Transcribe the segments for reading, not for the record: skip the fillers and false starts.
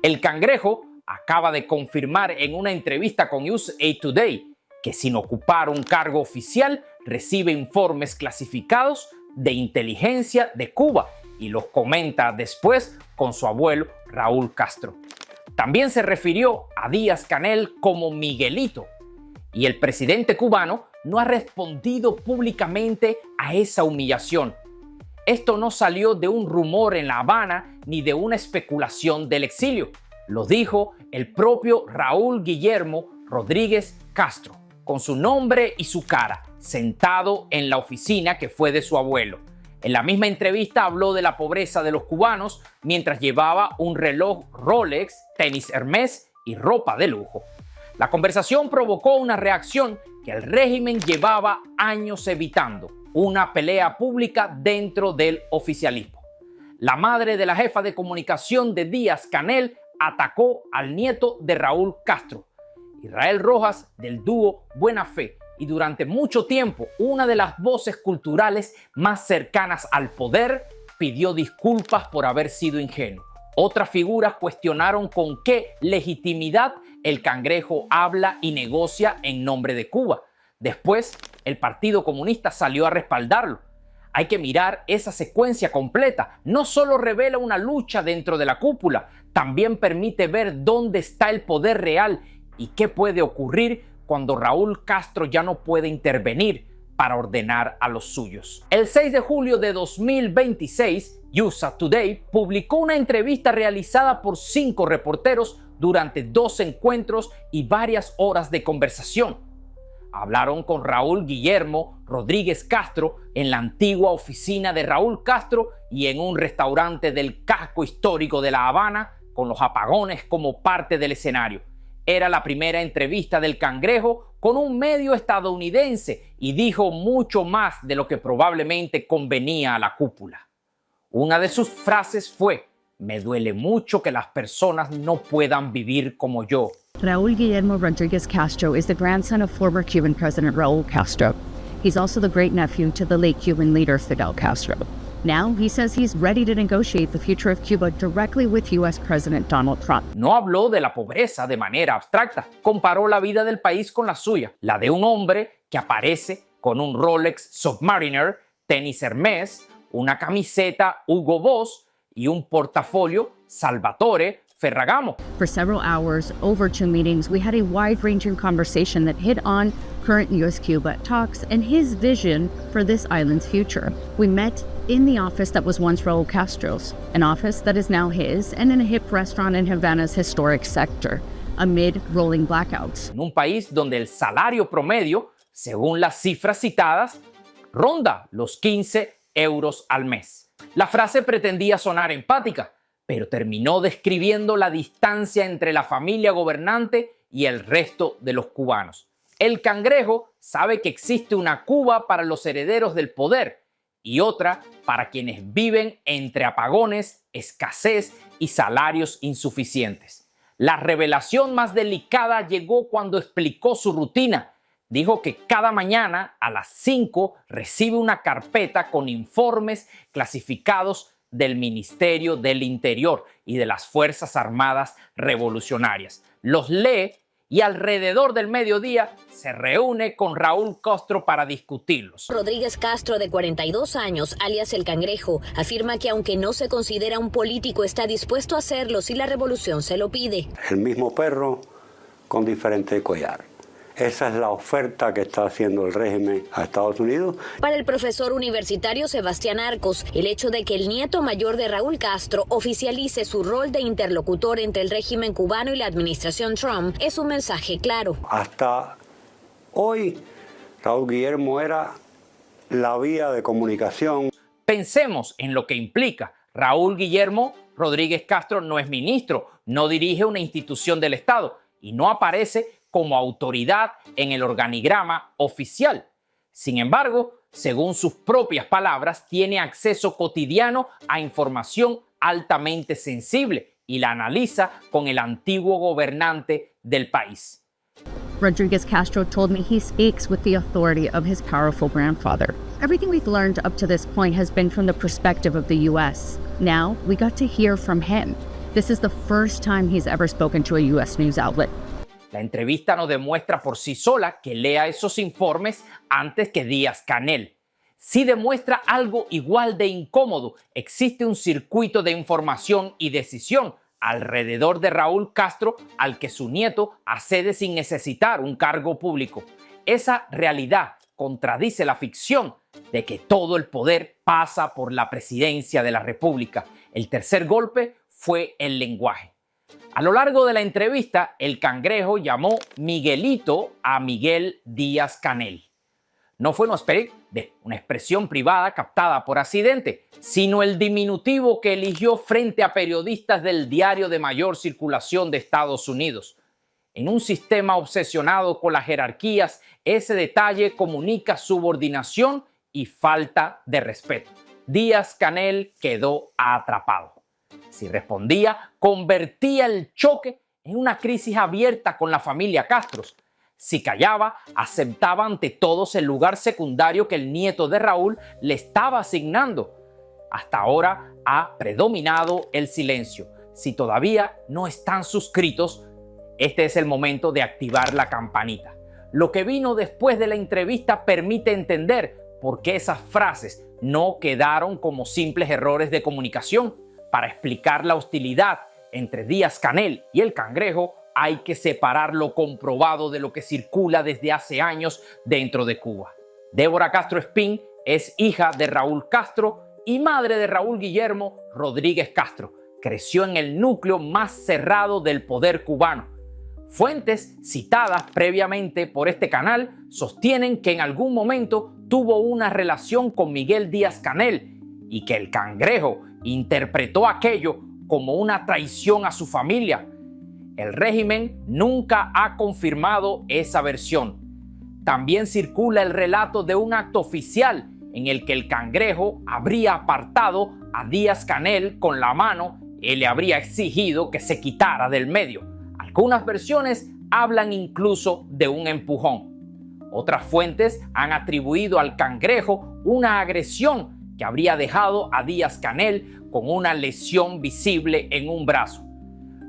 El Cangrejo acaba de confirmar en una entrevista con USA Today que sin ocupar un cargo oficial recibe informes clasificados de inteligencia de Cuba y los comenta después con su abuelo Raúl Castro. También se refirió a Díaz-Canel como Miguelito y el presidente cubano no ha respondido públicamente a esa humillación. Esto no salió de un rumor en La Habana ni de una especulación del exilio. Lo dijo el propio Raúl Guillermo Rodríguez Castro, con su nombre y su cara, sentado en la oficina que fue de su abuelo. En la misma entrevista habló de la pobreza de los cubanos mientras llevaba un reloj Rolex, tenis Hermès y ropa de lujo. La conversación provocó una reacción que el régimen llevaba años evitando, una pelea pública dentro del oficialismo. La madre de la jefa de comunicación de Díaz-Canel atacó al nieto de Raúl Castro, Israel Rojas, del dúo Buena Fe, y durante mucho tiempo una de las voces culturales más cercanas al poder pidió disculpas por haber sido ingenuo. Otras figuras cuestionaron con qué legitimidad el Cangrejo habla y negocia en nombre de Cuba. Después, el Partido Comunista salió a respaldarlo. Hay que mirar esa secuencia completa. No solo revela una lucha dentro de la cúpula, también permite ver dónde está el poder real y qué puede ocurrir cuando Raúl Castro ya no puede intervenir para ordenar a los suyos. El 6 de julio de 2026, USA Today publicó una entrevista realizada por 5 reporteros durante 2 encuentros y varias horas de conversación. Hablaron con Raúl Guillermo Rodríguez Castro en la antigua oficina de Raúl Castro y en un restaurante del casco histórico de La Habana, con los apagones como parte del escenario. Era la primera entrevista del Cangrejo con un medio estadounidense y dijo mucho más de lo que probablemente convenía a la cúpula. Una de sus frases fue: "Me duele mucho que las personas no puedan vivir como yo". Raúl Guillermo Rodríguez Castro is the grandson of former Cuban President Raúl Castro. He's also the great-nephew to the late Cuban leader Fidel Castro. Now, he says he's ready to negotiate the future of Cuba directly with U.S. President Donald Trump. No habló de la pobreza de manera abstracta. Comparó la vida del país con la suya, la de un hombre que aparece con un Rolex Submariner, tenis Hermès, una camiseta Hugo Boss y un portafolio Salvatore Ferragamo. For several hours, over 2 meetings, we had a wide-ranging conversation that hit on current U.S.-Cuba talks and his vision for this island's future. We met in the office that was once Raúl Castro's, an office that is now his, and in a hip restaurant in Havana's historic sector, amid rolling blackouts. En un país donde el salario promedio, según las cifras citadas, ronda los 15 euros al mes. La frase pretendía sonar empática, pero terminó describiendo la distancia entre la familia gobernante y el resto de los cubanos. El Cangrejo sabe que existe una Cuba para los herederos del poder y otra para quienes viven entre apagones, escasez y salarios insuficientes. La revelación más delicada llegó cuando explicó su rutina. Dijo que cada mañana a las 5 recibe una carpeta con informes clasificados del Ministerio del Interior y de las Fuerzas Armadas Revolucionarias. Los lee y alrededor del mediodía se reúne con Raúl Castro para discutirlos. Rodríguez Castro, de 42 años, alias El Cangrejo, afirma que aunque no se considera un político, está dispuesto a hacerlo si la revolución se lo pide. El mismo perro con diferente collar. Esa es la oferta que está haciendo el régimen a Estados Unidos. Para el profesor universitario Sebastián Arcos, el hecho de que el nieto mayor de Raúl Castro oficialice su rol de interlocutor entre el régimen cubano y la administración Trump es un mensaje claro. Hasta hoy, Raúl Guillermo era la vía de comunicación. Pensemos en lo que implica. Raúl Guillermo Rodríguez Castro no es ministro, no dirige una institución del Estado y no aparece como autoridad en el organigrama oficial. Sin embargo, según sus propias palabras, tiene acceso cotidiano a información altamente sensible y la analiza con el antiguo gobernante del país. Rodríguez Castro told me he speaks with the authority of his powerful grandfather. Everything we've learned up to this point has been from the perspective of the U.S. Now, we got to hear from him. This is the first time he's ever spoken to a U.S. news outlet. La entrevista nos demuestra por sí sola que lea esos informes antes que Díaz-Canel. Sí demuestra algo igual de incómodo. Existe un circuito de información y decisión alrededor de Raúl Castro al que su nieto accede sin necesitar un cargo público. Esa realidad contradice la ficción de que todo el poder pasa por la presidencia de la República. El tercer golpe fue el lenguaje. A lo largo de la entrevista, el Cangrejo llamó Miguelito a Miguel Díaz-Canel. No fue una expresión privada captada por accidente, sino el diminutivo que eligió frente a periodistas del diario de mayor circulación de Estados Unidos. En un sistema obsesionado con las jerarquías, ese detalle comunica subordinación y falta de respeto. Díaz-Canel quedó atrapado. Si respondía, convertía el choque en una crisis abierta con la familia Castro. Si callaba, aceptaba ante todos el lugar secundario que el nieto de Raúl le estaba asignando. Hasta ahora ha predominado el silencio. Si todavía no están suscritos, este es el momento de activar la campanita. Lo que vino después de la entrevista permite entender por qué esas frases no quedaron como simples errores de comunicación. Para explicar la hostilidad entre Díaz-Canel y el Cangrejo, hay que separar lo comprobado de lo que circula desde hace años dentro de Cuba. Débora Castro Espín es hija de Raúl Castro y madre de Raúl Guillermo Rodríguez Castro. Creció en el núcleo más cerrado del poder cubano. Fuentes citadas previamente por este canal sostienen que en algún momento tuvo una relación con Miguel Díaz-Canel y que el Cangrejo interpretó aquello como una traición a su familia. El régimen nunca ha confirmado esa versión. También circula el relato de un acto oficial en el que el Cangrejo habría apartado a Díaz-Canel con la mano y le habría exigido que se quitara del medio. Algunas versiones hablan incluso de un empujón. Otras fuentes han atribuido al Cangrejo una agresión que habría dejado a Díaz-Canel con una lesión visible en un brazo.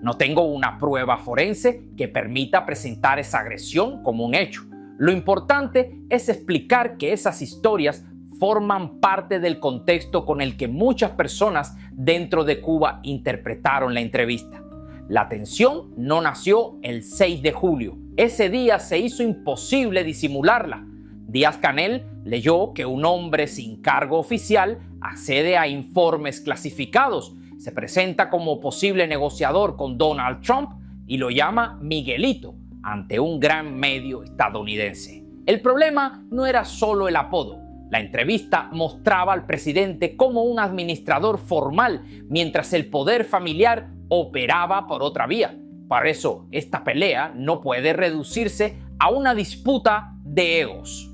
No tengo una prueba forense que permita presentar esa agresión como un hecho. Lo importante es explicar que esas historias forman parte del contexto con el que muchas personas dentro de Cuba interpretaron la entrevista. La tensión no nació el 6 de julio. Ese día se hizo imposible disimularla. Díaz-Canel leyó que un hombre sin cargo oficial accede a informes clasificados, se presenta como posible negociador con Donald Trump y lo llama Miguelito ante un gran medio estadounidense. El problema no era solo el apodo. La entrevista mostraba al presidente como un administrador formal, mientras el poder familiar operaba por otra vía. Por eso, esta pelea no puede reducirse a una disputa de egos.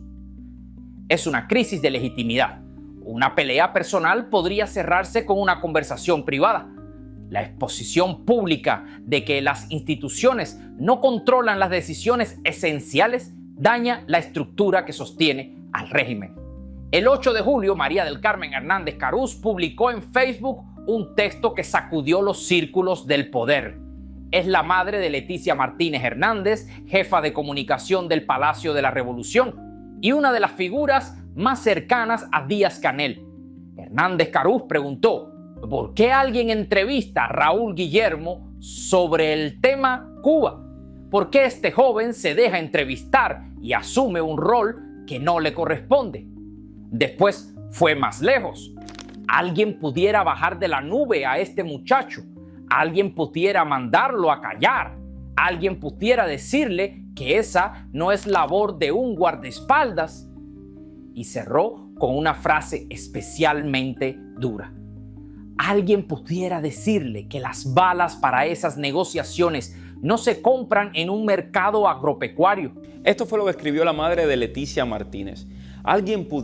Es una crisis de legitimidad. Una pelea personal podría cerrarse con una conversación privada. La exposición pública de que las instituciones no controlan las decisiones esenciales daña la estructura que sostiene al régimen. El 8 de julio, María del Carmen Hernández Carús publicó en Facebook un texto que sacudió los círculos del poder. Es la madre de Leticia Martínez Hernández, jefa de comunicación del Palacio de la Revolución, y una de las figuras más cercanas a Díaz-Canel. Hernández Carús preguntó: ¿por qué alguien entrevista a Raúl Guillermo sobre el tema Cuba? ¿Por qué este joven se deja entrevistar y asume un rol que no le corresponde? Después fue más lejos. Alguien pudiera bajar de la nube a este muchacho. Alguien pudiera mandarlo a callar. Alguien pudiera decirle que esa no es labor de un guardaespaldas. Y cerró con una frase especialmente dura. Alguien pudiera decirle que las balas para esas negociaciones no se compran en un mercado agropecuario. Esto fue lo que escribió la madre de Leticia Martínez. Alguien pudiera